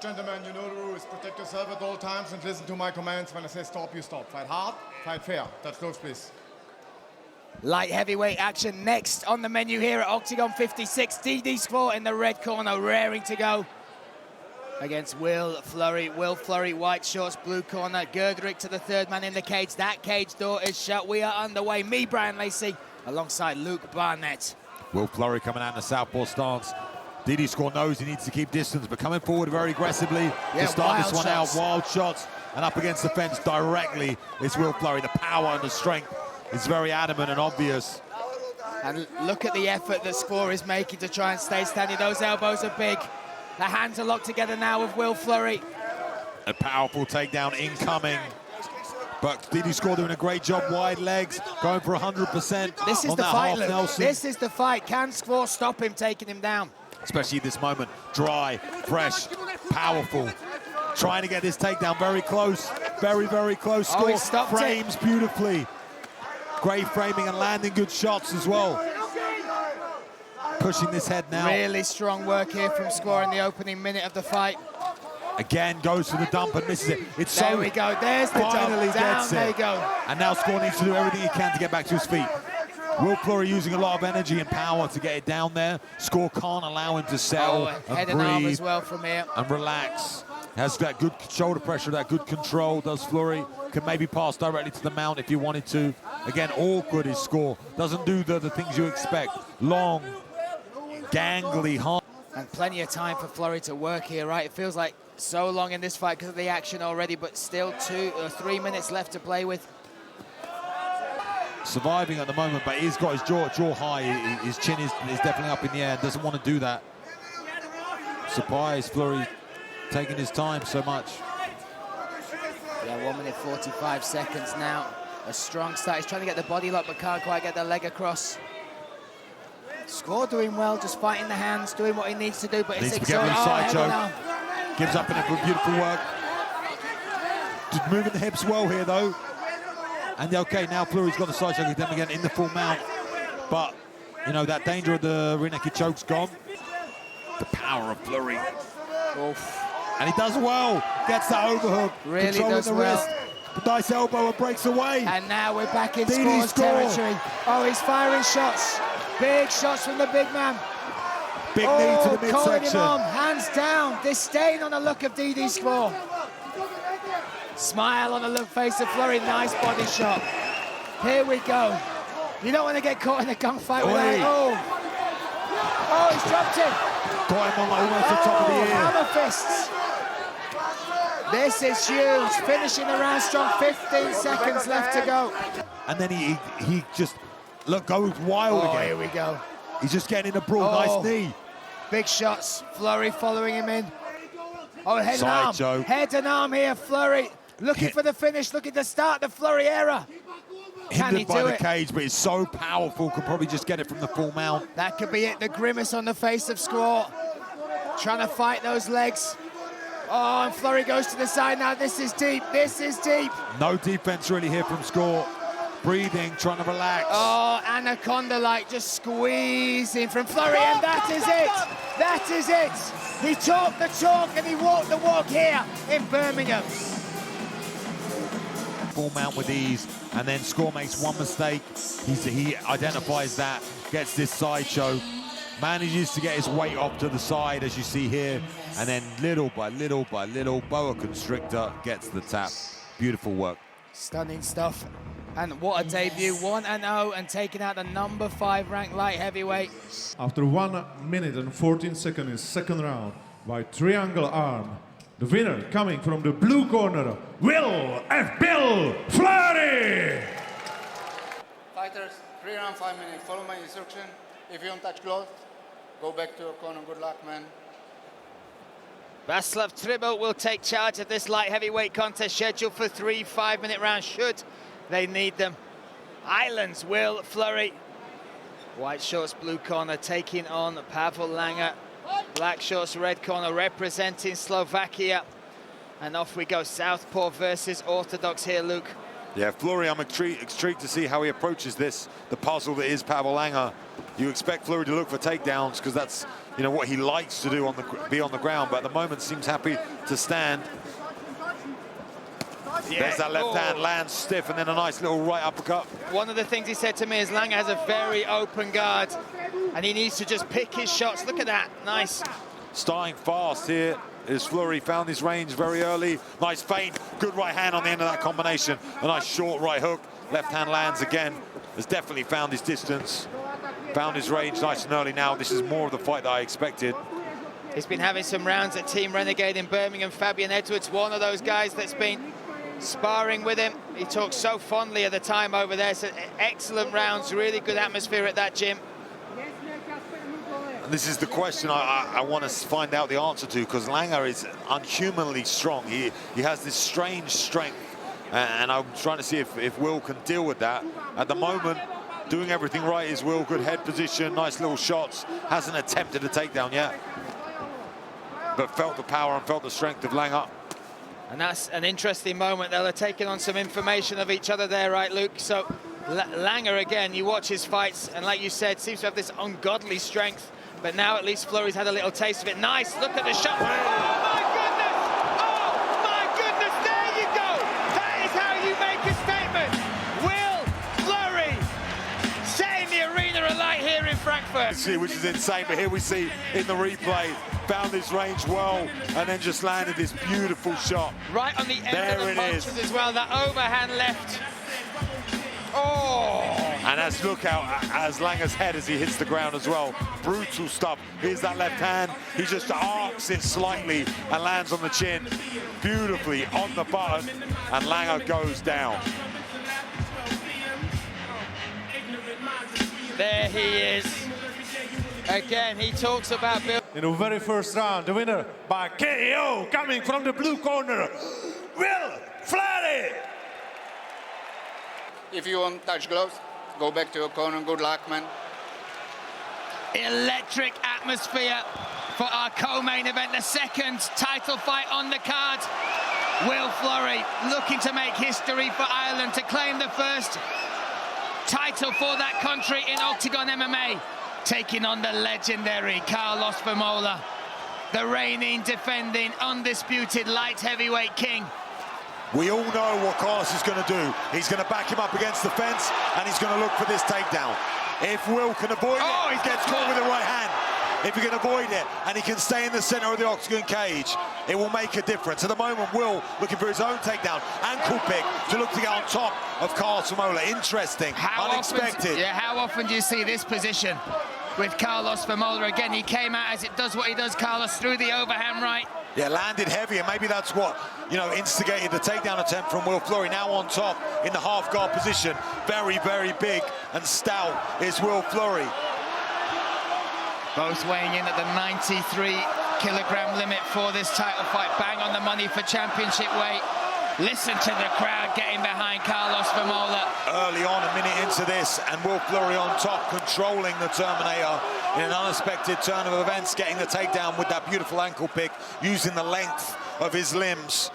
Gentlemen, you know the rules. Protect yourself at all times and listen to my commands. When I say stop, you stop. Fight hard, fight fair. Touch gloves, please. Light heavyweight action next on the menu here at Octagon 56. DD Squaw in the red corner, raring to go against Will Fleury. Will Fleury, white shorts, blue corner. Gerdrich to the third man in the cage. That cage door is shut. We are underway. Me, Brian Lacey, alongside Luke Barnett. Will Fleury coming out in the southpaw stance. DD Squaw knows he needs to keep distance, but coming forward very aggressively to start this one out. Wild shots, and up against the fence directly is Will Fleury. The power and the strength is very adamant and obvious. And look at the effort that Squaw is making to try and stay standing. Those elbows are big. The hands are locked together now with Will Fleury. A powerful takedown incoming. But DD Squaw doing a great job, wide legs, going for 100%. This is the fight, Luke. This is the fight. Can Squaw stop him taking him down? Especially this moment, dry, fresh, powerful. Trying to get this takedown very close, very, very close. Squaw frames beautifully. Great framing and landing good shots as well. Pushing this head now. Really strong work here from Squaw in the opening minute of the fight. Again, goes for the dump and misses it. It's there we go, there's the finally dump. Down, gets there it. you go. And now Squaw needs to do everything he can to get back to his feet. Will Fleury using a lot of energy and power to get it down there. Squaw can't allow him to settle head and arm as well from here. And relax. Has that good shoulder pressure, that good control, does Fleury. Can maybe pass directly to the mount if he wanted to. Again, awkward is Squaw. Doesn't do the things you expect. Long, gangly, hard. And plenty of time for Fleury to work here, right? It feels like so long in this fight because of the action already, but still 2 or 3 minutes left to play with. Surviving at the moment, but he's got his jaw high. His chin is definitely up in the air. Doesn't want to do that. Surprised Fleury taking his time so much. Yeah, 1 minute 45 seconds now. A strong start. He's trying to get the body lock, but can't quite get the leg across. Squaw doing well, just fighting the hands, doing what he needs to do, but it's exhausting. Side choke. Gives up in it for beautiful work. Just moving the hips well here, though. And okay, now Fleury's got the side choke again in the full mount. But, you know, that danger of the rear naked choke's gone. The power of Fleury. Oof. And he does well. Gets that overhook. Really controlling does the well. wrist. Nice elbow and breaks away. And now we're back in Squaw's territory. Oh, he's firing shots. Big shots from the big man. Big knee to the midsection. Calling him on, hands down. Disdain on the look of DD Squaw. Smile on the face of Fleury. Nice body shot. Here we go. You don't want to get caught in a gunfight with that. Oh, he's dropped him. Got him on almost the top of the ear. Hammer fists. This is huge. Finishing the round strong. 15 seconds left to go. And then he just goes wild again. Here we go. He's just getting in a brawl. Nice knee. Big shots. Fleury following him in. Oh, head and Side arm. choke. Head and arm here. Fleury looking for the finish, looking to start the Fleury era. Can he by do the it? cage, but he's so powerful, could probably just get it from the full mount. That could be it. The grimace on the face of Squaw. Trying to fight those legs. Oh, and Fleury goes to the side now. This is deep. This is deep. No defense really here from Squaw. Breathing, trying to relax. Oh, anaconda-like, just squeezing from Fleury, and that is it. That is it. He talked the talk and he walked the walk here in Birmingham. Full mount with ease, and then Squaw makes one mistake. He identifies that, gets this side choke, manages to get his weight off to the side, as you see here, and then little by little by little, boa constrictor gets the tap. Beautiful work. Stunning stuff. And what a debut, 1-0 and taking out the number 5 ranked light heavyweight. After 1 minute and 14 seconds in second round by triangle arm, the winner coming from the blue corner, Will Bill Fleury. Fighters, 3 rounds, 5 minutes. Follow my instruction. If you don't touch gloves, go back to your corner. Good luck, man. Václav Tribo will take charge of this light heavyweight contest scheduled for 3 5-minute rounds should they need them. Islands, Will Fleury. White shorts, blue corner, taking on Pavel Langer. Black shorts, red corner, representing Slovakia. And off we go, Southpaw versus Orthodox here, Luke. Yeah, Fleury, I'm intrigued to see how he approaches this, the puzzle that is Pavel Langer. You expect Fleury to look for takedowns because that's, you know, what he likes to do, be on the ground, but at the moment seems happy to stand. Yeah. There's that left hand, lands stiff, and then a nice little right uppercut. One of the things he said to me is Langer has a very open guard, and he needs to just pick his shots. Look at that, nice. Starting fast here is Fleury, found his range very early. Nice feint, good right hand on the end of that combination. A nice short right hook, left hand lands again. Has definitely found his distance, found his range nice and early now. This is more of the fight that I expected. He's been having some rounds at Team Renegade in Birmingham. Fabian Edwards, one of those guys that's been sparring with him. He talks so fondly of the time over there. So excellent rounds, really good atmosphere at that gym. And this is the question I want to find out the answer to, because Langer is unhumanly strong. He has this strange strength, and I'm trying to see if Will can deal with that. At the moment, doing everything right is Will. Good head position, nice little shots. Hasn't attempted a takedown yet, but felt the power and felt the strength of Langer. And that's an interesting moment. They're taking on some information of each other there, right, Luke? So Langer, again, you watch his fights, and like you said, seems to have this ungodly strength. But now at least Fleury's had a little taste of it. Nice, look at the shot. Oh, my goodness! Oh, my goodness, there you go! That is how you make a statement. Will Fleury setting the arena alight here in Frankfurt. Which is insane, but here we see in the replay, found his range well, and then just landed this beautiful shot. Right on the end of the punches as well, that overhand left. Oh! And look out as Langer's head as he hits the ground as well. Brutal stuff. Here's that left hand. He just arcs it slightly and lands on the chin. Beautifully on the button, and Langer goes down. There he is. Again, he talks about Bill. In the very first round, the winner by KO, coming from the blue corner, Will Fleury. If you won't touch gloves, go back to your corner. Good luck, man. Electric atmosphere for our co-main event, the second title fight on the card. Will Fleury looking to make history for Ireland, to claim the first title for that country in Octagon MMA, taking on the legendary Carlos Vemola, the reigning, defending, undisputed light heavyweight king. We all know what Carlos is going to do. He's going to back him up against the fence, and he's going to look for this takedown. If Will can avoid it, he gets caught with the right hand. If he can avoid it, and he can stay in the center of the octagon cage, it will make a difference. At the moment, Will looking for his own takedown, ankle pick, to look to get on top of Carlos Vemola. Interesting, unexpected. How often do you see this position with Carlos Vemola? Again, he came out as it does what he does, Carlos, through the overhand right. Yeah, landed heavy, and maybe that's what, you know, instigated the takedown attempt from Will Fleury. Now on top in the half guard position. Very, very big and stout is Will Fleury. Both weighing in at the 93-kilogram limit for this title fight. Bang on the money for championship weight. Listen to the crowd getting behind Carlos Vemola. Early on, a minute into this, and Will Fleury on top, controlling the Terminator in an unexpected turn of events, getting the takedown with that beautiful ankle pick, using the length of his limbs.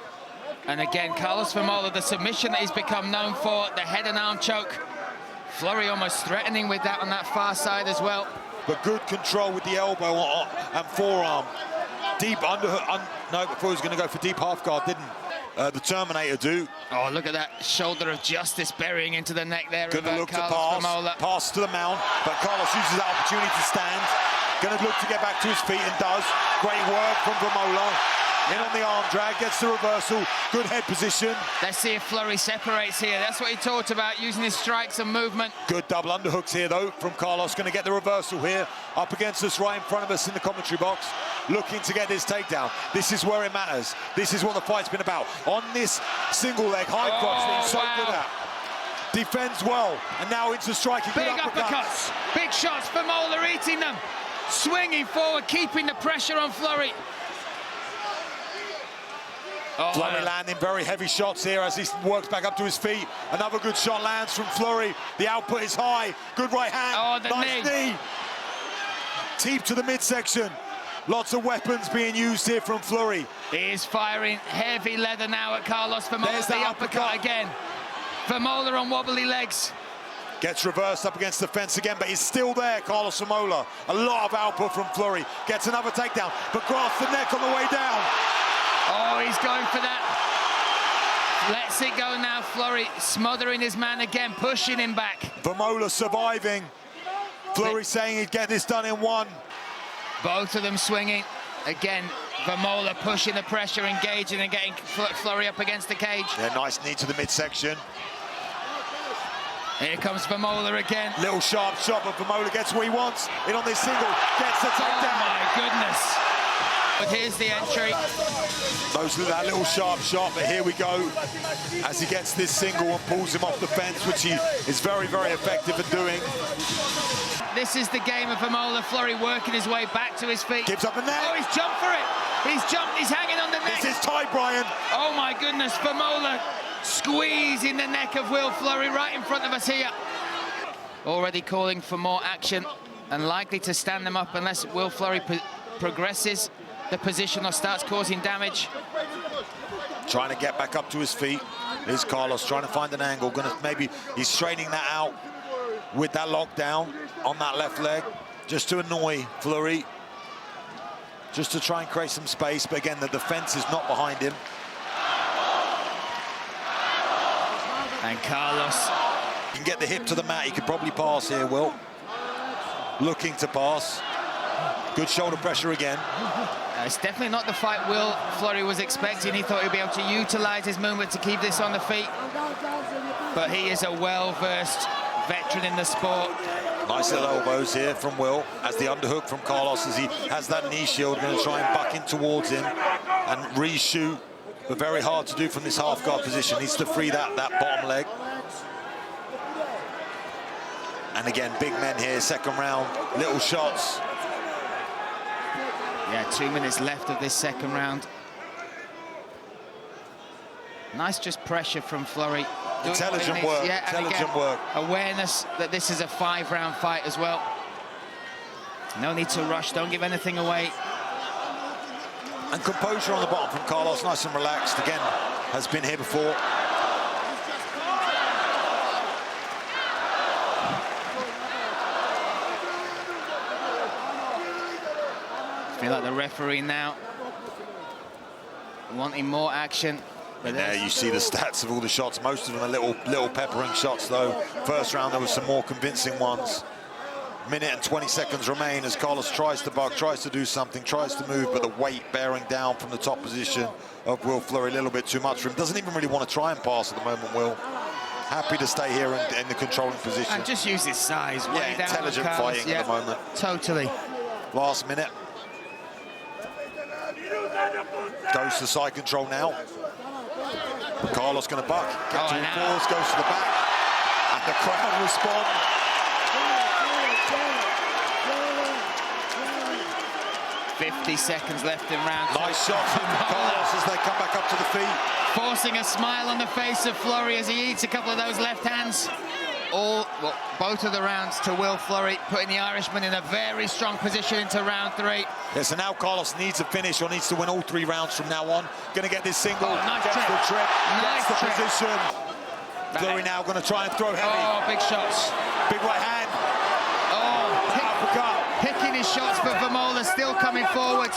And again, Carlos Vemola, the submission that he's become known for, the head and arm choke. Fleury almost threatening with that on that far side as well. But good control with the elbow and forearm. Deep underhook. No, before he was going to go for deep half guard, didn't the Terminator do. Oh, look at that shoulder of justice burying into the neck there. Going to look Carlos to pass. Vemola. Pass to the mount, but Carlos uses that opportunity to stand. Going to look to get back to his feet, and does. Great work from Vemola. In on the arm drag, gets the reversal. Good head position. Let's see if Fleury separates here. That's what he talked about, using his strikes and movement. Good double underhooks here, though, from Carlos. Going to get the reversal here. Up against us, right in front of us in the commentary box. Looking to get this takedown. This is where it matters. This is what the fight's been about. On this single leg high cross that he's so good at. Defends well, and now into striking. Big uppercuts. Big shots. Vemola eating them. Swinging forward, keeping the pressure on Fleury. Oh, Fleury landing very heavy shots here as he works back up to his feet. Another good shot lands from Fleury. The output is high. Good right hand. Oh, the nice knee. Deep to the midsection. Lots of weapons being used here from Fleury. He is firing heavy leather now at Carlos Vemola. There's the uppercut again. Vemola on wobbly legs. Gets reversed up against the fence again, but he's still there, Carlos Vemola. A lot of output from Fleury. Gets another takedown, but grasps the neck on the way down. Oh, he's going for that. Lets it go now, Fleury smothering his man again, pushing him back. Vemola surviving. Fleury saying he'd get this done in one. Both of them swinging. Again, Vemola pushing the pressure, engaging and getting Fleury up against the cage. Yeah, nice knee to the midsection. Here comes Vemola again. Little sharp shot, but Vemola gets what he wants. In on this single, gets the takedown. Oh my goodness. But here's the entry. That little sharp shot, but here we go. As he gets this single and pulls him off the fence, which he is very, very effective at doing. This is the game of Vemola. Fleury working his way back to his feet. Gives up the neck. Oh, he's jumped for it. He's jumped, he's hanging on the neck. This is tight, Brian. Oh my goodness, Vemola squeezing the neck of Will Fleury right in front of us here. Already calling for more action and likely to stand them up unless Will Fleury progresses the position or starts causing damage. Trying to get back up to his feet. Here's Carlos trying to find an angle. Maybe he's straightening that out with that lockdown on that left leg, just to annoy Fleury, just to try and create some space. But again, the defense is not behind him. And Carlos can get the hip to the mat. He could probably pass here, Will. Looking to pass. Good shoulder pressure again. It's definitely not the fight Will Fleury was expecting. He thought he'd be able to utilize his movement to keep this on the feet. But he is a well-versed veteran in the sport. Nice little elbows here from Will, as the underhook from Carlos, as he has that knee shield, going to try and buck in towards him and reshoot, but very hard to do from this half guard position. Needs to free that bottom leg. And again, big men here, second round, little shots. Yeah, 2 minutes left of this second round. Nice just pressure from Fleury. Intelligent work, yeah, intelligent work. Awareness that this is a 5-round fight as well. No need to rush, don't give anything away. And composure on the bottom from Carlos, nice and relaxed. Again, has been here before. I feel like the referee now wanting more action. And there you see the stats of all the shots. Most of them are little peppering shots, though. First round, there was some more convincing ones. Minute and 20 seconds remain as Carlos tries to buck, tries to do something, tries to move, but the weight bearing down from the top position of Will Fleury a little bit too much for him. Doesn't even really want to try and pass at the moment, Will. Happy to stay here in the controlling position. And just use his size. Yeah, intelligent fighting at the moment. Totally. Last minute. Goes to side control now. Carlos going to buck, get to the force, goes to the back, and the crowd respond. $50 seconds left in round two. Nice shot from Carlos as they come back up to the feet. Forcing a smile on the face of Fleury as he eats a couple of those left hands. Both of the rounds to Will Fleury, putting the Irishman in a very strong position into round three. Yeah, so now Carlos needs a finish or needs to win all 3 rounds from now on. Going to get this single, nice gets trip. the trip, Nice gets the trip. position. Fleury now going to try and throw heavy. Oh, big shots. Big right hand. Oh, Uppercut. picking his shots, but Vemola still coming forward.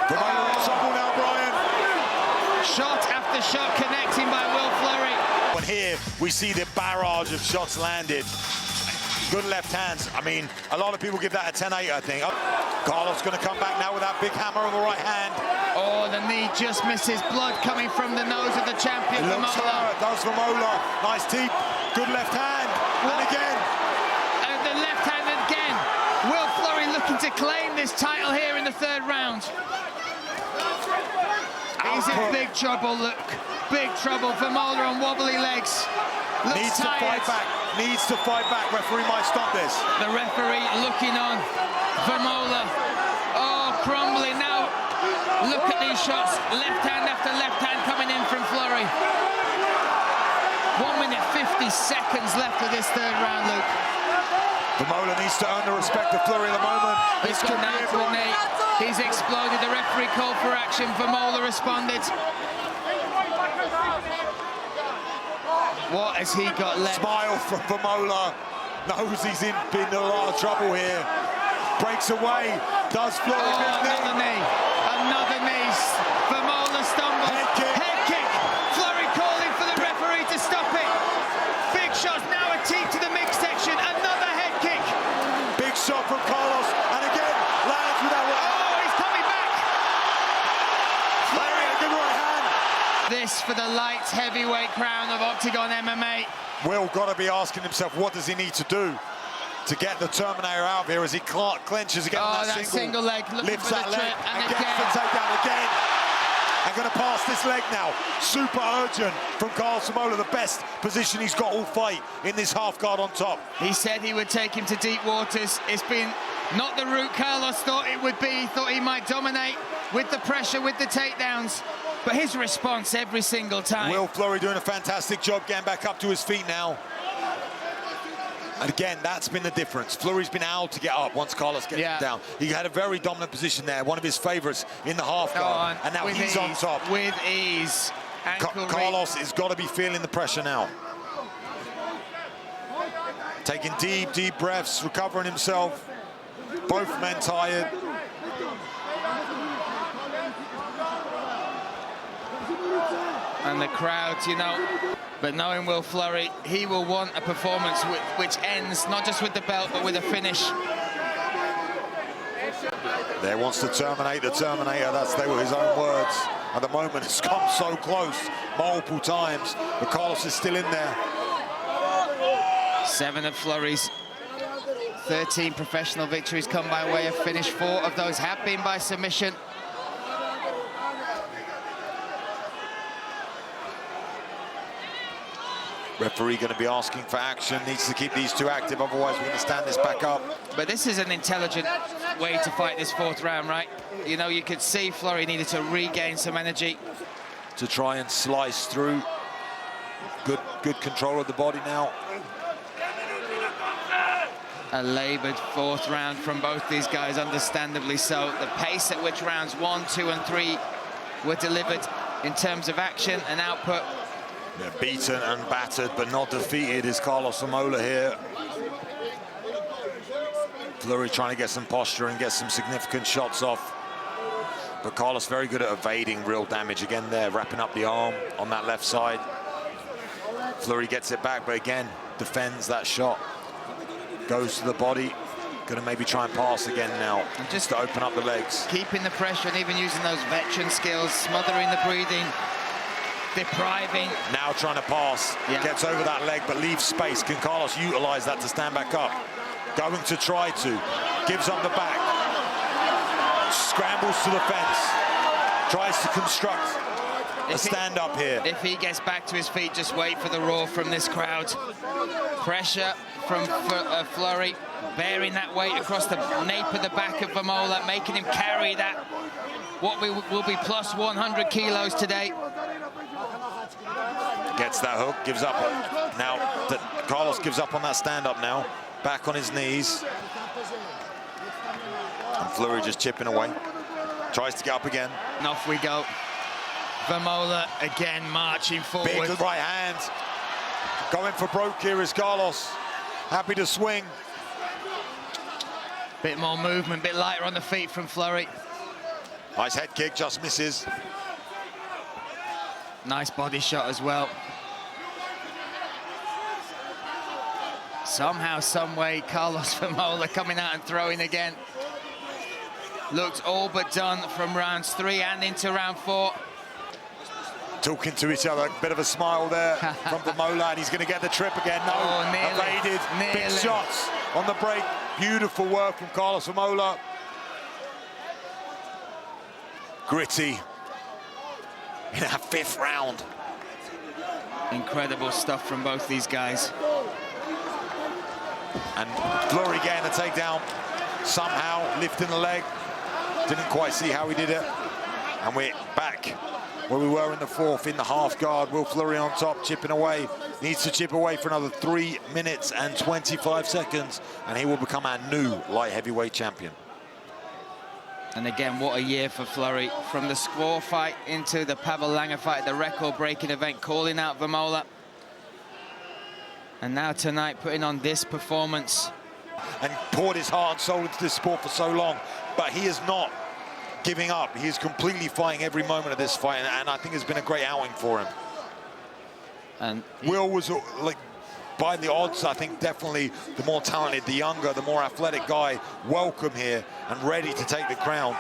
Vemola in trouble now, Brian. Shot after shot connecting by Will Fleury. And here we see the barrage of shots landed. Good left hands. I mean, a lot of people give that a 10-8, I think. Carlos going to come back now with that big hammer on the right hand. Oh, the knee just misses. Blood coming from the nose of the champion, Looks Vemola. hard, does Vemola. Nice teep. Good left hand. And again. And the left hand again. Will Fleury looking to claim this title here in the 3rd round. He's in big trouble, look. Big trouble. Vemola on wobbly legs. Looks Needs tired. to fight back. Needs to fight back. Referee might stop this. The referee looking on. Vemola. Oh, crumbling now. Look at these shots. Left hand after left hand coming in from Fleury. 1 minute 50 seconds left of this 3rd round, Luke. Vemola needs to earn the respect of Fleury at the moment. He's gone down to a knee. He's exploded. The referee called for action. Vemola responded. What has he got left? Smile from Vemola. Knows he's been in a lot of trouble here. Breaks away. Does Fleury another knee. Another knee. Vemola stumbles. Head kick. Head kick. Fleury calling for the referee to stop it. Big shot now a teep to the midsection. Another head kick. Big shot from Carlos. And again, lands without one. Oh, he's coming back. Fleury, a good right hand. This for the light heavyweight crown of Octagon MMA. Will got to be asking himself, what does he need to do to get the Terminator out of here as he clenches again on that single leg, lifts for that the leg, trip, and gets the takedown again. And going to pass this leg now. Super urgent from Carlos Vemola, the best position he's got all fight in this half guard on top. He said he would take him to deep waters. It's been not the route Carlos thought it would be. He thought he might dominate with the pressure, with the takedowns. But his response every single time. Will Fleury doing a fantastic job getting back up to his feet now. And again, that's been the difference. Fleury's been able to get up once Carlos gets down. He had a very dominant position there, one of his favourites in the half guard. And now he's on top. With ease. Carlos has got to be feeling the pressure now. Taking deep, deep breaths, recovering himself. Both men tired. And the crowd, you know, but knowing Will Fleury, he will want a performance which ends not just with the belt, but with a finish. There wants to terminate the Terminator. They were his own words. At the moment, it's come so close multiple times, but Carlos is still in there. 7 of Fleury's 13 professional victories come by way of finish. 4 of those have been by submission. Referee going to be asking for action, needs to keep these two active, otherwise we're going to stand this back up. But this is an intelligent way to fight this 4th round, right? You know, you could see Fleury needed to regain some energy. To try and slice through. Good control of the body now. A laboured 4th round from both these guys, understandably so. The pace at which rounds 1, 2 and 3 were delivered in terms of action and output. Yeah, beaten and battered, but not defeated is Carlos Vemola here. Fleury trying to get some posture and get some significant shots off. But Carlos very good at evading real damage again there, wrapping up the arm on that left side. Fleury gets it back, but again, defends that shot. Goes to the body. Going to maybe try and pass again now, just to open up the legs. Keeping the pressure and even using those veteran skills, smothering the breathing. Depriving. Now trying to pass, gets over that leg, but leaves space. Can Carlos utilize that to stand back up? Going to try to. Gives up the back. Scrambles to the fence. Tries to construct a stand-up here. If he gets back to his feet, just wait for the roar from this crowd. Pressure from Fleury, bearing that weight across the nape of the back of Vemola, making him carry that, what will be plus 100 kilos today. Gets that hook, gives up. Now, Carlos gives up on that stand-up now. Back on his knees. And Fleury just chipping away. Tries to get up again. And off we go. Vemola again marching forward. Big right hand. Going for broke here is Carlos. Happy to swing. Bit more movement, bit lighter on the feet from Fleury. Nice head kick, just misses. Nice body shot as well. Somehow, some way, Carlos Vemola coming out and throwing again. Looked all but done from rounds 3 and into round 4. Talking to each other, bit of a smile there from Vemola, and he's going to get the trip again. No, evaded. Big shots on the break. Beautiful work from Carlos Vemola. Gritty in our 5th round. Incredible stuff from both these guys. And Fleury getting a takedown, somehow lifting the leg. Didn't quite see how he did it. And we're back where we were in the 4th, in the half guard. Will Fleury on top, chipping away. Needs to chip away for another 3 minutes and 25 seconds, and he will become our new light heavyweight champion. And again, what a year for Fleury. From the Squaw fight into the Pavel Langer fight, the record-breaking event, calling out Vemola. And now tonight putting on this performance. And poured his heart and soul into this sport for so long, but he is not giving up. He is completely fighting every moment of this fight, and I think it's been a great outing for him. And Will was, like, by the odds, I think definitely the more talented, the younger, the more athletic guy, welcome here and ready to take the crown.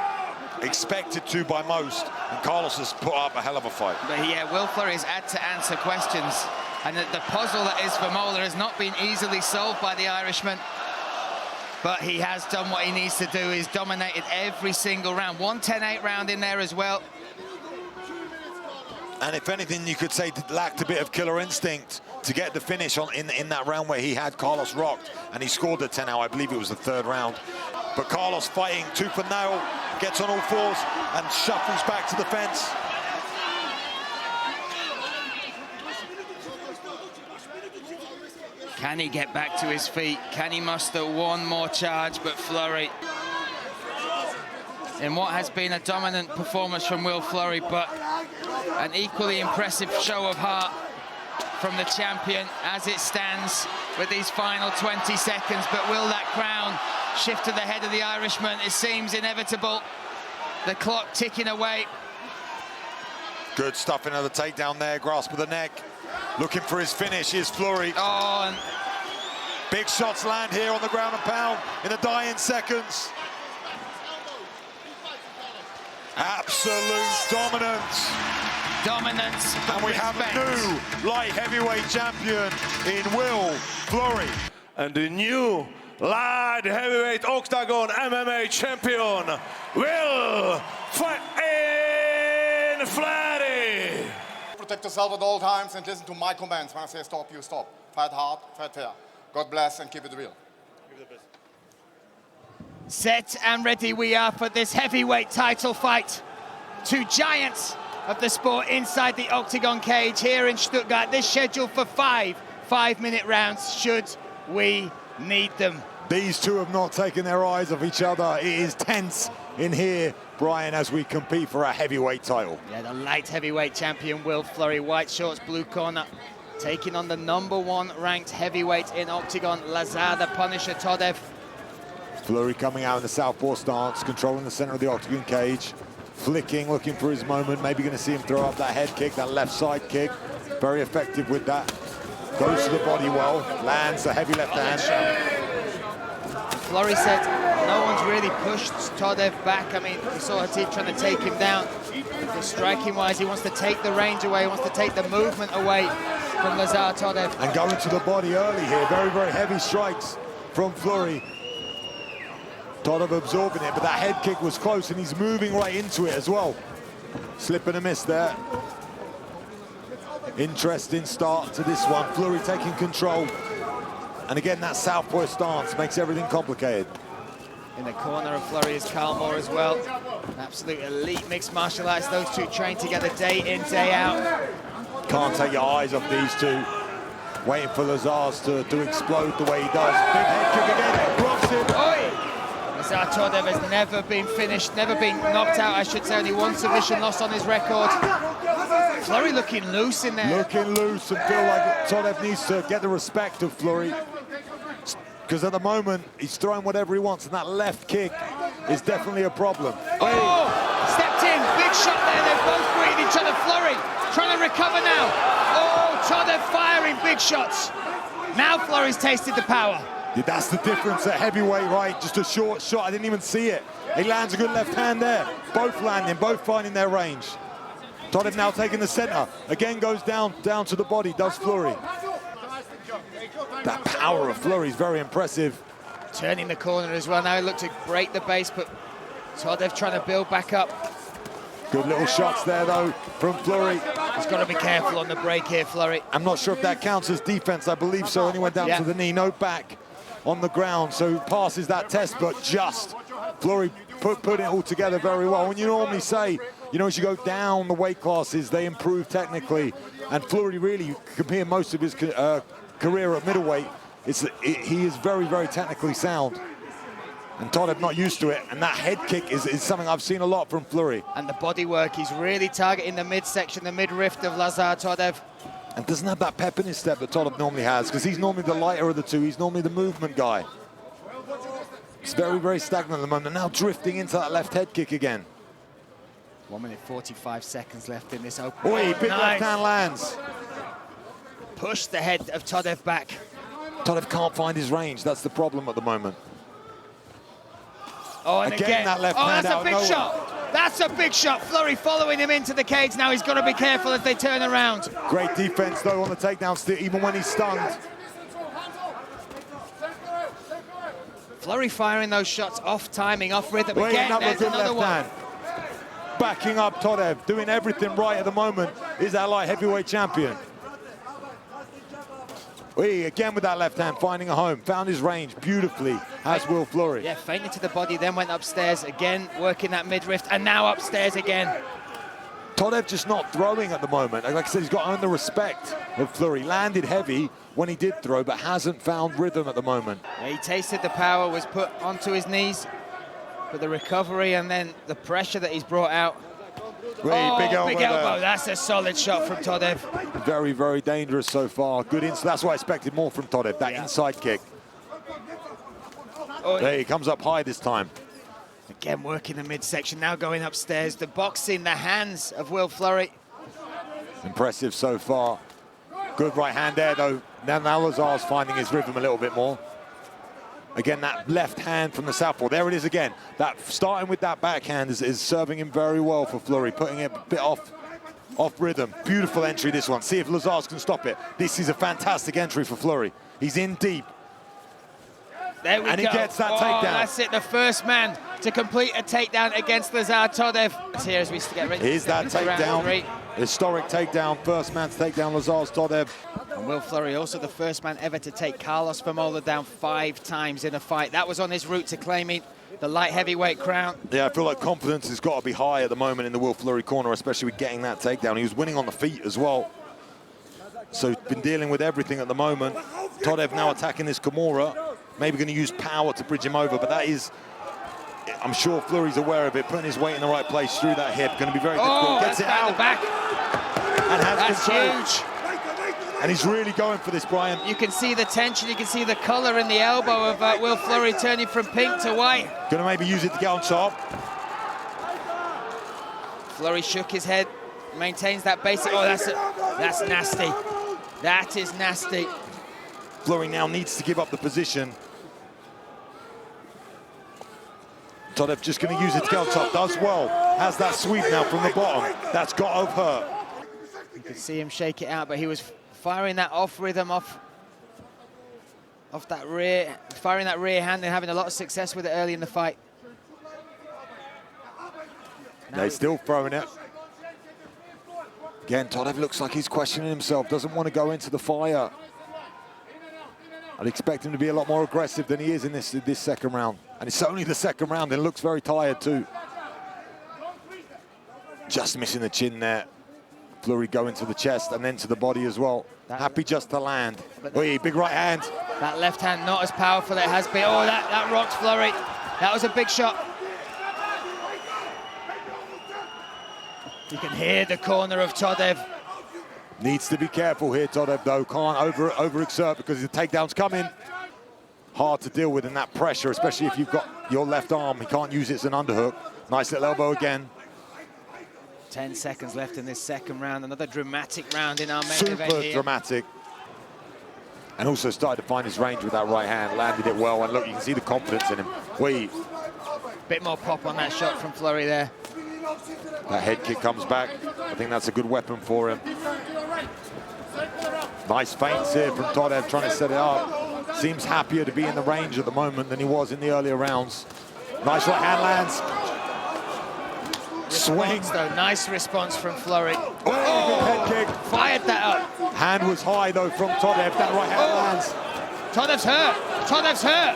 Expected to by most, and Carlos has put up a hell of a fight. But yeah, Will Fleury has had to answer questions, and the puzzle that is Vemola has not been easily solved by the Irishman. But he has done what he needs to do. He's dominated every single round. 1:10-8 round in there as well. And if anything, you could say lacked a bit of killer instinct to get the finish in that round where he had Carlos rocked, and he scored the 10-0. I believe it was the third round. But Carlos fighting tooth and nail, gets on all fours and shuffles back to the fence. Can he get back to his feet? Can he muster one more charge? But Fleury, in what has been a dominant performance from Will Fleury, but an equally impressive show of heart from the champion as it stands with these final 20 seconds. But will that crown shift to the head of the Irishman? It seems inevitable. The clock ticking away. Good stuff, another takedown there, grasp of the neck. Looking for his finish, here's Fleury. Oh, and big shots land here on the ground and pound in the dying seconds. Absolute dominance. dominance. And we have a new light heavyweight champion in Will Fleury. And the new light heavyweight octagon MMA champion, Will Fleury. Protect yourself at all times and listen to my commands. When I say stop, you stop. Fight hard, fight fair. God bless and keep it real. Set and ready we are for this heavyweight title fight. Two giants of the sport inside the octagon cage here in Stuttgart. This scheduled for five-minute rounds should we need them. These two have not taken their eyes off each other. It is tense in here, Brian, as we compete for a heavyweight title. Yeah, the light heavyweight champion Will Fleury, white shorts, blue corner, taking on the #1 ranked heavyweight in octagon, Lazar the Punisher Todev. Fleury coming out in the southpaw stance, controlling the center of the octagon cage, flicking, looking for his moment. Maybe going to see him throw up that head kick, that left side kick. Very effective with that. Goes to the body well, lands a heavy left hand. Fleury said no one's really pushed Todev back. I mean, we saw Hatib trying to take him down. But striking-wise, he wants to take the range away, he wants to take the movement away from Lazar Todev. And going to the body early here. Very, very heavy strikes from Fleury. Todev absorbing it, but that head kick was close, and he's moving right into it as well. Slip and a miss there. Interesting start to this one. Fleury taking control. And again, that southpaw stance makes everything complicated. In the corner of Fleury is Carl Moore as well. An absolute elite mixed martial arts. Those two train together day in, day out. Can't take your eyes off these two. Waiting for Lazars to explode the way he does. Big head kick again, blocks him. Oi! Lazar Todev has never been finished, never been knocked out, I should say. Only one submission loss on his record. Fleury looking loose in there. Looking loose, and feel like Todev needs to get the respect of Fleury. Because at the moment, he's throwing whatever he wants, and that left kick is definitely a problem. Oh! Stepped in, big shot there. They've both greeted each other. Fleury trying to recover now. Oh, Todev firing big shots. Now Fleury's tasted the power. Yeah, that's the difference at heavyweight, right? Just a short shot. I didn't even see it. He lands a good left hand there. Both landing, both finding their range. Todev now taking the center. Again goes down to the body, does Fleury. That power of Fleury is very impressive. Turning the corner as well. Now he looked to break the base, but Todev trying to build back up. Good little shots there, though, from Fleury. He's got to be careful on the break here, Fleury. I'm not sure if that counts as defense. I believe so. And he went down to the knee, no back on the ground. So he passes that test, but just. Fleury put it all together very well. When you normally say, you know, as you go down the weight classes, they improve technically. And Fleury really, compared most of his career at middleweight, he is very, very technically sound. And Todev not used to it, and that head kick is something I've seen a lot from Fleury. And the body work, he's really targeting the midsection, the midriff of Lazar Todev. and doesn't have that pep in his step that Todev normally has, because he's normally the lighter of the two. He's normally the movement guy. It's very, very stagnant at the moment. Now drifting into that left head kick again. 1 minute 45 seconds left in this open. Oi, big Nice. left hand lands. Push the head of Todev back. Todev can't find his range. That's the problem at the moment. Oh, and Again, that left hand that's out a big of nowhere. shot. That's a big shot. Fleury following him into the cage. Now he's got to be careful as they turn around. Great defense, though, on the takedown still, even when he's stunned. Fleury firing those shots off timing, off rhythm. Wait, Again, there's good another left one. hand. Backing up Todev, doing everything right at the moment, is our light heavyweight champion. Again with that left hand, finding a home. Found his range beautifully, as Will Fleury. Yeah, feinted to the body, then went upstairs. Again, working that midriff, and now upstairs again. Todev just not throwing at the moment. Like I said, he's got to earn the respect of Fleury. Landed heavy when he did throw, but hasn't found rhythm at the moment. Yeah, he tasted the power, was put onto his knees, but the recovery and then the pressure that he's brought out. Big elbow there. That's a solid shot from Todev. Very, very dangerous so far. Good inside. That's what I expected more from Todev, that inside kick. He comes up high this time. Again, working the midsection, now going upstairs. The boxing, the hands of Will Fleury. Impressive so far. Good right hand there, though. Now Lazar's finding his rhythm a little bit more. Again, that left hand from the southpaw. There it is again. That starting with that backhand is serving him very well for Fleury, putting it a bit off rhythm. Beautiful entry, this one. See if Lazars can stop it. This is a fantastic entry for Fleury. He's in deep. There we go. And he gets that takedown. That's it, the first man to complete a takedown against Lazar Todev. Here as we get ready. Here's that takedown. Historic takedown. First man to take down Lazar's Todev. And Will Fleury also the first man ever to take Carlos Vemola down 5 times in a fight. That was on his route to claiming the light heavyweight crown. Yeah, I feel like confidence has got to be high at the moment in the Will Fleury corner, especially with getting that takedown. He was winning on the feet as well. So he's been dealing with everything at the moment. Todev now attacking this Kimura. Maybe going to use power to bridge him over, but that is, I'm sure Fleury's aware of it, putting his weight in the right place through that hip. Going to be very difficult. Gets it out. The back. And has That's control. huge. And he's really going for this, Brian. You can see the tension, you can see the colour in the elbow of Will Fleury turning from pink to white. Going to maybe use it to get on top. Fleury shook his head, maintains that basic. Oh, that's nasty. That is nasty. Fleury now needs to give up the position. Todev just going to use it to get on top. Does well. Has that sweep now from the bottom. That's got to hurt. You could see him shake it out, but he was firing that off rhythm, off that rear, firing that rear hand and having a lot of success with it early in the fight. They're still throwing it. Again, Todev looks like he's questioning himself, doesn't want to go into the fire. I'd expect him to be a lot more aggressive than he is in this second round. And it's only the second round and looks very tired too. Just missing the chin there. Fleury going to the chest and then to the body as well. Happy just to land. Big right hand. That left hand not as powerful as it has been. Oh, that rocks Fleury. That was a big shot. You can hear the corner of Todev. Needs to be careful here, Todev, though. Can't overexert because the takedown's coming. Hard to deal with in that pressure, especially if you've got your left arm. He can't use it as an underhook. Nice little elbow again. 10 seconds left in this second round. Another dramatic round in our main event here. Super dramatic. And also started to find his range with that right hand. Landed it well. And look, you can see the confidence in him. Bit more pop on that shot from Fleury there. That head kick comes back. I think that's a good weapon for him. Nice feints here from Todev, trying to set it up. Seems happier to be in the range at the moment than he was in the earlier rounds. Nice right hand lands. Swing. Though. Nice response from Fleury. Head kick. Fired that up. Hand was high though from Todev. That right hand lands. Todev's hurt. Todev's hurt.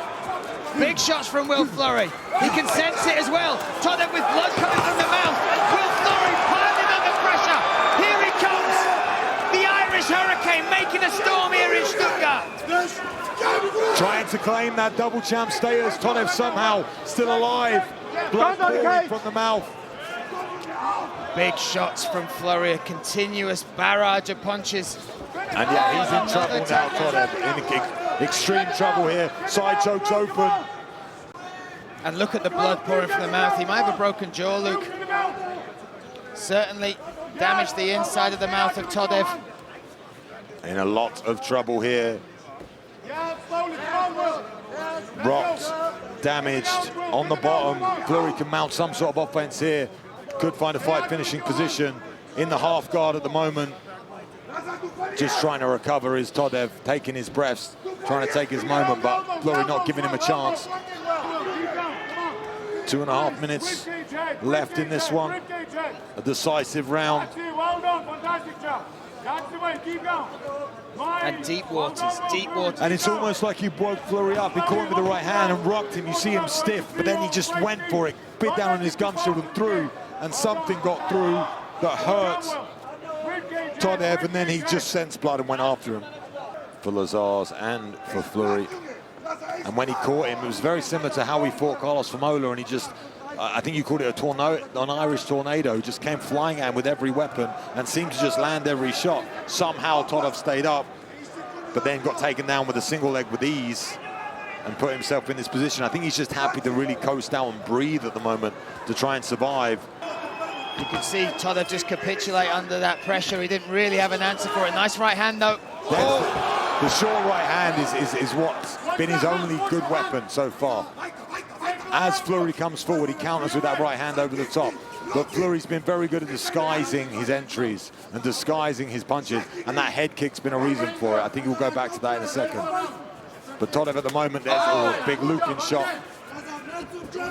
Big shots from Will Fleury. He can sense it as well. Todev with blood coming from the mouth. Will Fleury piling under pressure. Here he comes. The Irish Hurricane making a storm here in Stuttgart. Trying to claim that double champ status. Todev somehow still alive. Blood pouring from the mouth. Big shots from Fleury, a continuous barrage of punches. And yeah, he's in trouble now, Todev. In extreme trouble here. Side choke's open. And look at the blood pouring from the mouth. He might have a broken jaw, Luke. Certainly damaged the inside of the mouth of Todev. In a lot of trouble here. Rocked, damaged, on the bottom. Fleury can mount some sort of offense here. Could find a fight finishing position. In the half guard at the moment. Just trying to recover is Todev, taking his breaths, trying to take his moment, but Fleury not giving him a chance. 2.5 minutes left in this one. A decisive round. And deep waters, deep waters. And it's almost like he woke Fleury up. He caught him with the right hand and rocked him. You see him stiff, but then he just went for it, bit down on his gum shield and through, and something got through that hurt Todev, and then he just sensed blood and went after him. For Lazars and for Fleury. And when he caught him, it was very similar to how he fought Carlos Vemola, and he just, I think you called it a tornado, an Irish tornado, just came flying at him with every weapon and seemed to just land every shot. Somehow Todev stayed up, but then got taken down with a single leg with ease and put himself in this position. I think he's just happy to really coast out and breathe at the moment to try and survive. You can see Todev just capitulate under that pressure. He didn't really have an answer for it. Nice right hand, though. The short right hand is what's been his only good weapon so far. As Fleury comes forward, he counters with that right hand over the top. But Fleury's been very good at disguising his entries and disguising his punches, and that head kick's been a reason for it. I think we'll go back to that in a second. But Todev at the moment, there's a big looping shot.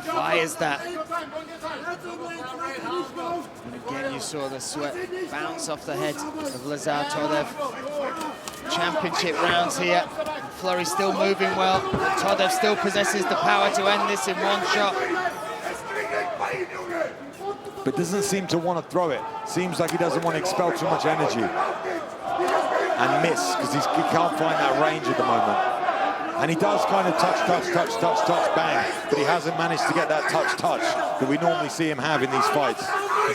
Fires that. And again, you saw the sweat bounce off the head of Lazar Todev. Championship rounds here. Fleury still moving well. Todev still possesses the power to end this in one shot. But doesn't seem to want to throw it. Seems like he doesn't want to expel too much energy. And miss, because he can't find that range at the moment. And he does kind of touch, bang. But he hasn't managed to get that touch that we normally see him have in these fights.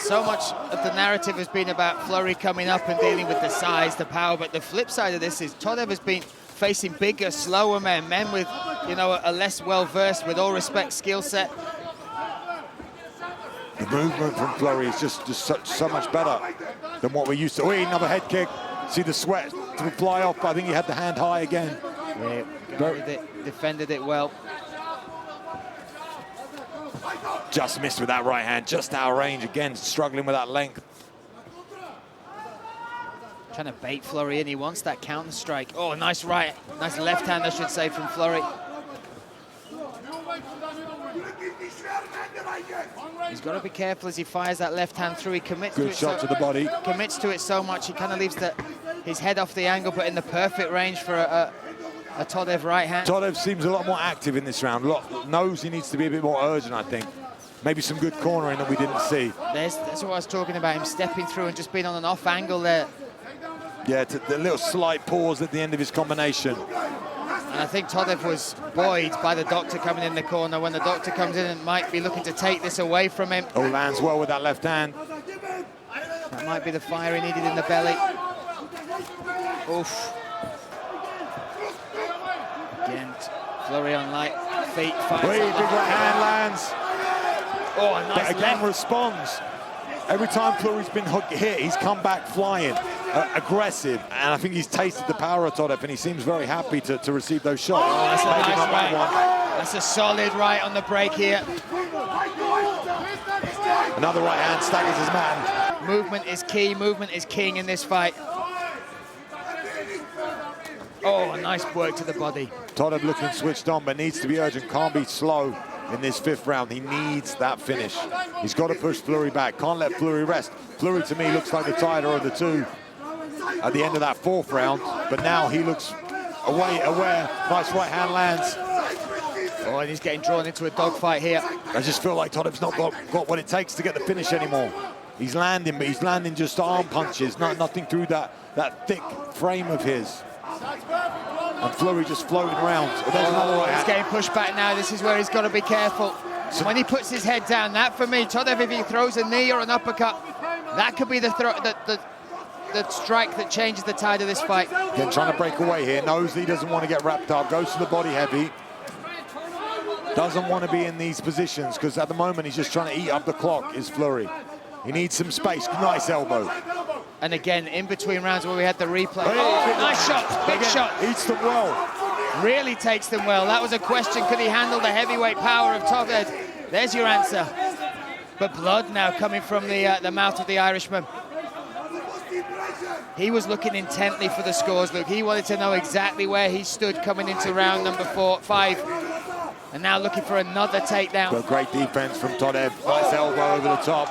So much of the narrative has been about Fleury coming up and dealing with the size, the power, but the flip side of this is Todev has been facing bigger, slower men with, you know, a less well-versed, with all respect, skill set. The movement from Fleury is just so much better than what we're used to. Oh, another head kick. See the sweat fly off. I think he had the hand high again. Yeah, defended it well. Just missed with that right hand, just out of range again, struggling with that length. Trying to bait Fleury in, he wants that counter strike. Oh, nice left hand, I should say, from Fleury. He's got to be careful as he fires that left hand through. He commits to it. Good shot to the body. Commits to it so much, he kind of leaves his head off the angle, but in the perfect range for a Todev right hand. Todev seems a lot more active in this round. Knows he needs to be a bit more urgent, I think. Maybe some good cornering that we didn't see. That's what I was talking about, him stepping through and just being on an off angle there. Yeah, the little slight pause at the end of his combination. And I think Todev was buoyed by the doctor coming in the corner. When the doctor comes in and might be looking to take this away from him. Oh, lands well with that left hand. That might be the fire he needed in the belly. Oof. Again, Fleury on light feet. Big right hand lands. Oh, a nice but again left. responds. Every time Fleury's been hit, he's come back flying, aggressive, and I think he's tasted the power of Todev, and he seems very happy to receive those shots. Oh, that's a Maybe nice not that right. one. That's a solid right on the break here. Another right hand staggers his man. Movement is key, movement is king in this fight. Oh, a nice work to the body. Todev looking switched on, but needs to be urgent, can't be slow in this fifth round. He needs that finish. He's got to push Fleury back, can't let Fleury rest. Fleury, to me, looks like the tighter of the two at the end of that fourth round, but now he looks aware. Nice right hand lands. Oh, and he's getting drawn into a dogfight here. I just feel like Todev's not got what it takes to get the finish anymore. He's landing, but he's landing just arm punches, nothing through that thick frame of his. And Fleury just floating around. Oh, there's another right hand. He's getting pushed back now. This is where he's got to be careful. So when he puts his head down, that for me, Todev, if he throws a knee or an uppercut, that could be the the strike that changes the tide of this fight. Again, trying to break away here. Knows he doesn't want to get wrapped up. Goes to the body heavy. Doesn't want to be in these positions because at the moment he's just trying to eat up the clock, is Fleury. He needs some space. Nice elbow. And again, in between rounds where we had the replay. Oh, nice shot, big shot. Eats them well. Really takes them well. That was a question, could he handle the heavyweight power of Toved? There's your answer. But blood now coming from the mouth of the Irishman. He was looking intently for the scores, Luke. He wanted to know exactly where he stood coming into round number 5. And now looking for another takedown. But great defense from Todev. Nice elbow over the top.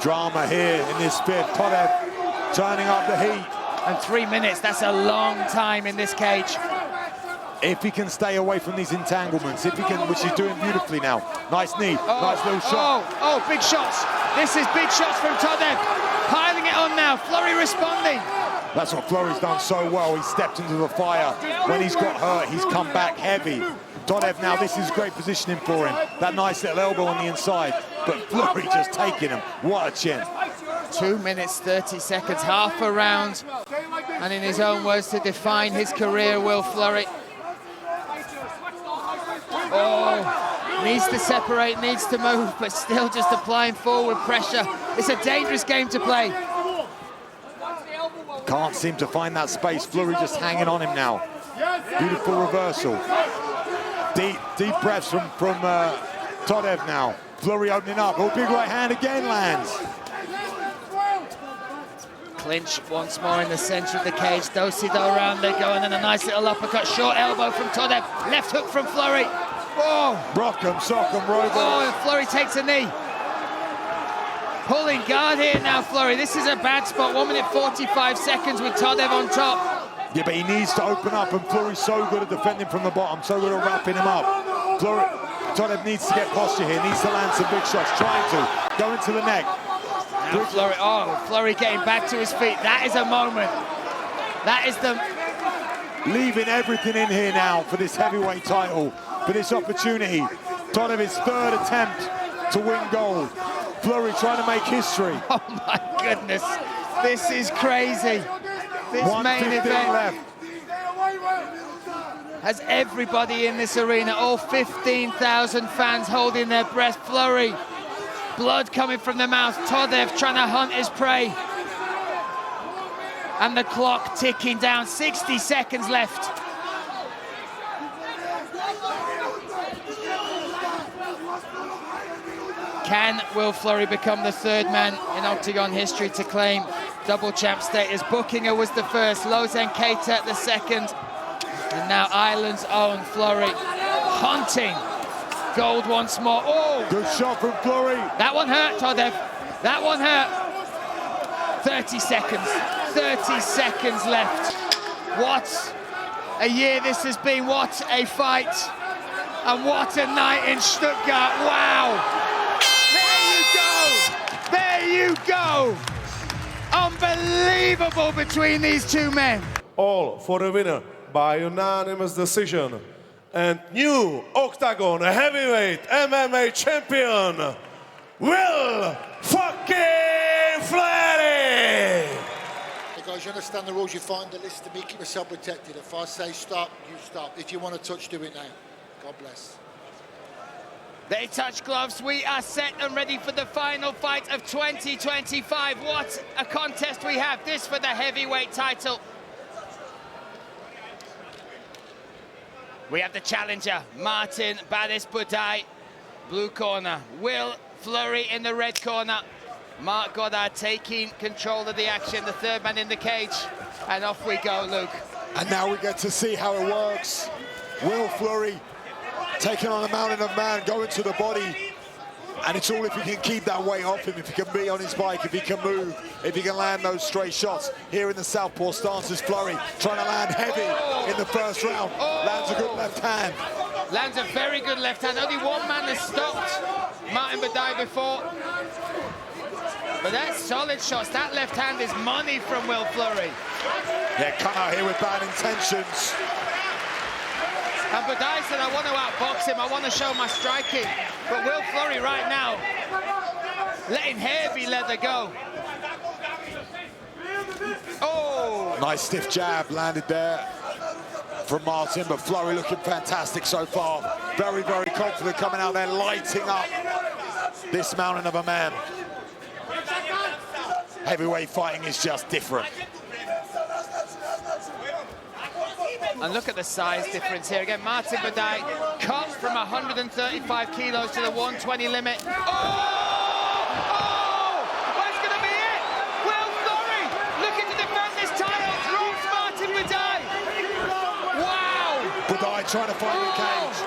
Drama here in this fifth. Todev turning up the heat. And 3 minutes, that's a long time in this cage. If he can stay away from these entanglements, if he can, which he's doing beautifully now. Nice knee, nice little shot. Oh, big shots. This is big shots from Todev. Piling it on now, Fleury responding. That's what Fleury's done so well. He stepped into the fire. When he's got hurt, he's come back heavy. Todev now, this is great positioning for him. That nice little elbow on the inside. But Fleury just taking him. What a chin. 2 minutes, 30 seconds, half a round. And in his own words, to define his career, Will Fleury. Oh, needs to separate, needs to move, but still just applying forward pressure. It's a dangerous game to play. Can't seem to find that space. Fleury just hanging on him now. Beautiful reversal. Deep breaths from Todev now. Fleury opening up. Oh, big right hand again lands. Clinch once more in the center of the cage. Do-si-do around there going, and a nice little uppercut. Short elbow from Todev. Left hook from Fleury. Oh! Rock 'em, sock 'em, roll. Oh, and Fleury takes a knee. Pulling guard here now, Fleury. This is a bad spot. 1 minute 45 seconds with Todev on top. Yeah, but he needs to open up, and Fleury's so good at defending from the bottom, so good at wrapping him up. Todev needs to get posture here, needs to land some big shots, trying to go into the neck. Now Fleury getting back to his feet. That is a moment. That is the... Leaving everything in here now for this heavyweight title, for this opportunity. Todev, his third attempt to win gold. Fleury trying to make history. Oh my goodness, this is crazy. This main event left. has everybody in this arena, all 15,000 fans holding their breath. Fleury, blood coming from the mouth. Todev trying to hunt his prey. And the clock ticking down, 60 seconds left. Can Will Fleury become the third man in Octagon history to claim double champ status? Buchinger was the first, Lozen Keita the second, and now Ireland's own Fleury hunting gold once more. Oh! Good shot from Fleury. That one hurt, Todev. That one hurt. 30 seconds. 30 seconds left. What a year this has been. What a fight. And what a night in Stuttgart. Wow. There you go! Unbelievable between these two men. All for the winner by unanimous decision. And new Octagon heavyweight MMA champion, Will fucking Fleury! Hey guys, you understand the rules. You find the list to be, keep yourself protected. If I say stop, you stop. If you want to touch, do it now. God bless. They touch gloves. We are set and ready for the final fight of 2025. What a contest we have. This for the heavyweight title. We have the challenger, Martin Badis Budai, blue corner. Will Fleury in the red corner. Mark Goddard taking control of the action, the third man in the cage. And off we go, Luke. And now we get to see how it works. Will Fleury taking on a mountain of man, going to the body. And it's all if he can keep that weight off him, if he can be on his bike, if he can move, if he can land those straight shots. Here in the southpaw stance is Fleury, trying to land heavy in the first round. Lands a good left hand. Lands a very good left hand. Only one man has stopped Martin Badai before. But that's solid shots. That left hand is money from Will Fleury. Yeah, come out here with bad intentions. And Badai said, I want to outbox him, I want to show my striking. But Will Fleury right now letting heavy leather go. Oh! Nice stiff jab landed there from Martin, but Fleury looking fantastic so far. Very, very confident coming out there, lighting up this mountain of a man. Heavyweight fighting is just different. And look at the size difference here. Again, Martin Badai cut from 135 kilos to the 120 limit. Oh! Oh! Where's going to be it? Will Fleury looking to defend this title. Drops Martin Badai. Wow! Badai trying to find the cage.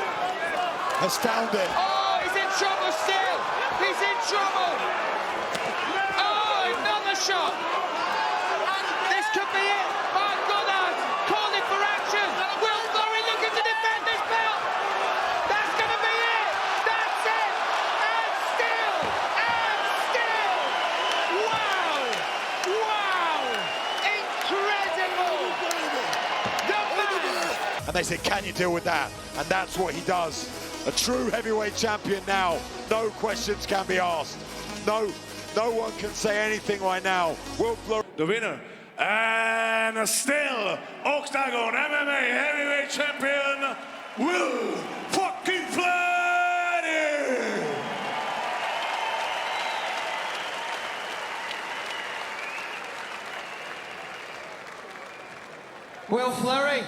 Has found it. Oh, he's in trouble still. He's in trouble. Oh, another shot. This could be it. Mark Goddard calling for action. Will Fleury looking to defend this belt. That's going to be it. That's it. And still. Wow. Wow. Incredible. The man. And they said, can you deal with that? And that's what he does. A true heavyweight champion now. No questions can be asked. No one can say anything right now. Will Fleury. The winner, and still Octagon MMA heavyweight champion, Will fucking Fleury! Will Fleury,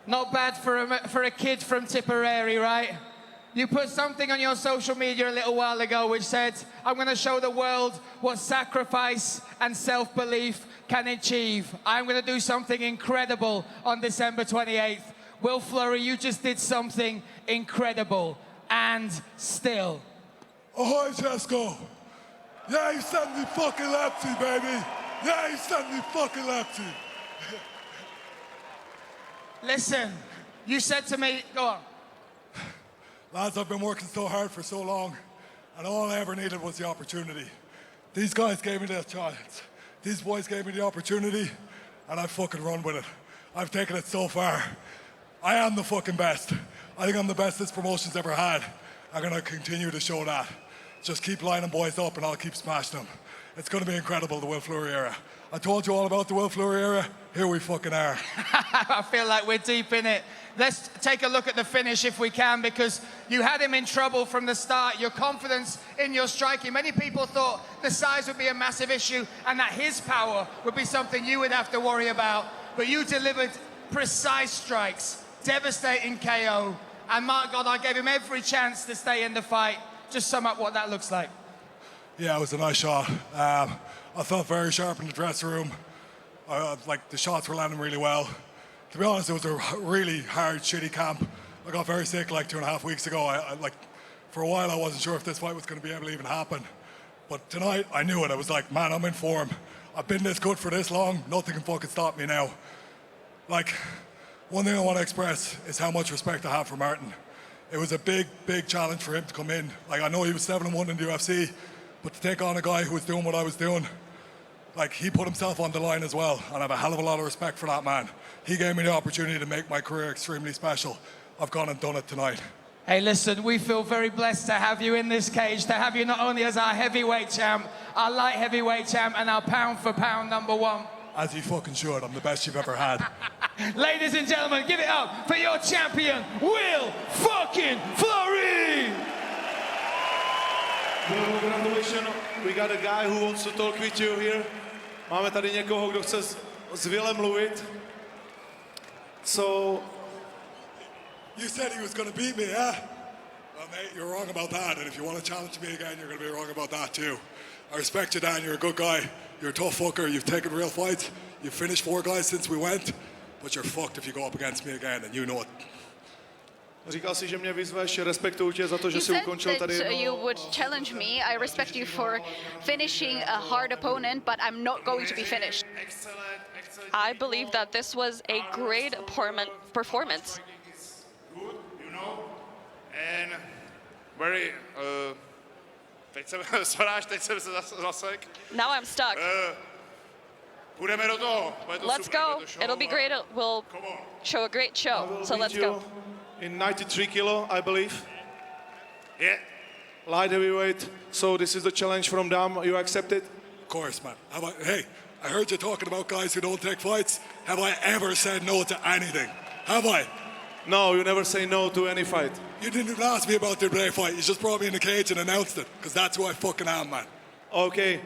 not bad for a kid from Tipperary, right? You put something on your social media a little while ago which said, I'm going to show the world what sacrifice and self-belief can achieve. I'm going to do something incredible on December 28th. Will Fleury, you just did something incredible and still. Ahoy, Tesco. Yeah, you sent me fucking lefty, baby. Yeah, you sent me fucking lefty. Listen, you said to me, go on. Lads, I've been working so hard for so long, and all I ever needed was the opportunity. These guys gave me the chance. These boys gave me the opportunity, and I fucking run with it. I've taken it so far. I am the fucking best. I think I'm the best this promotion's ever had. I'm gonna continue to show that. Just keep lining boys up, and I'll keep smashing them. It's gonna be incredible, the Will Fleury era. I told you all about the Will Fleury era. Here we fucking are. I feel like we're deep in it. Let's take a look at the finish if we can, because you had him in trouble from the start. Your confidence in your striking. Many people thought the size would be a massive issue and that his power would be something you would have to worry about. But you delivered precise strikes, devastating KO, and my God, I gave him every chance to stay in the fight. Just sum up what that looks like. Yeah, it was a nice shot. I felt very sharp in the dressing room. Like, the shots were landing really well. To be honest, it was a really hard, shitty camp. I got very sick like 2.5 weeks ago. Like, for a while, I wasn't sure if this fight was going to be able to even happen. But tonight, I knew it. I was like, man, I'm in form. I've been this good for this long. Nothing can fucking stop me now. Like, one thing I want to express is how much respect I have for Martin. It was a big, big challenge for him to come in. Like, I know he was 7-1 in the UFC, but to take on a guy who was doing what I was doing, like, he put himself on the line as well, and I have a hell of a lot of respect for that man. He gave me the opportunity to make my career extremely special. I've gone and done it tonight. Hey, listen, we feel very blessed to have you in this cage, to have you not only as our heavyweight champ, our light heavyweight champ, and our pound-for-pound #1. As you fucking should. I'm the best you've ever had. Ladies and gentlemen, give it up for your champion, Will fucking Fleury! Congratulations. We got a guy who wants to talk with you here. Máme tady někoho, kdo chce s Willem mluvit. So, you said he was going to beat me, yeah? Well, mate, you're wrong about that. And if you want to challenge me again, you're going to be wrong about that too. I respect you, Dan. You're a good guy. You're a tough fucker. You've taken real fights. You've finished 4 guys since we went. But you're fucked if you go up against me again, and you know it. Říkal si, že mě vyzveš, respektuju tě za to, že jsi ukončil tady jedno. You would challenge me. I respect you for finishing a hard opponent, but I'm not going to be finished. I believe that this was a great performance. Good, you know, and very. Teď jsem se zasek. Now I'm stuck. Půjdeme do toho. Let's go. It'll be great. We'll show a great show. So let's go. In 93 kilo, I believe. Yeah. light heavyweight. So this is the challenge from them. You accept it? Of course, man. Hey, I heard you talking about guys who don't take fights. Have I ever said no to anything? Have I? No, you never say no to any fight. You didn't even ask me about the Bray fight. You just brought me in the cage and announced it, because that's who I fucking am, man. OK,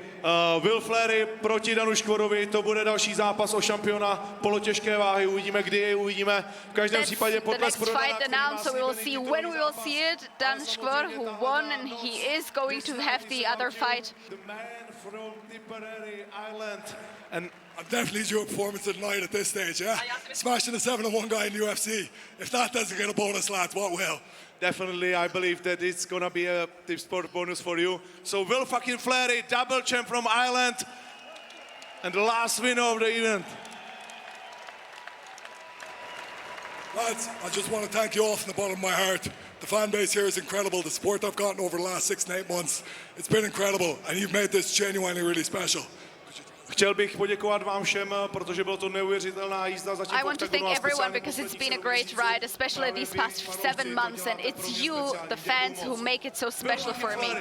Will Fleury proti Danu Škvodovi, to bude další zápas o šampiona polotěžké váhy, uvidíme kdy, uvidíme. V každém případě potlesk pro fight announced, so we will see when we will see it. Dan Škvor, who won, and he is going to have the other fight. The man from Tipperary Island. And I'm definitely due a performance tonight at this stage, yeah? Smashing a 7-1 guy in UFC. If that doesn't get a bonus, lads, what will? Definitely, I believe that it's gonna be a tip sport bonus for you. So Will fucking Fleury, double champ from Ireland, and the last winner of the event. Lads, I just want to thank you all from the bottom of my heart. The fan base here is incredible. The support I've gotten over the last 6 and 8 months, it's been incredible, and you've made this genuinely really special. Chtěl bych poděkovat vám všem, protože bylo to neuvěřitelná jízda. I want to thank everyone because it's been a great ride, especially these past 7 months, and it's you, the fans, who make it so special for me.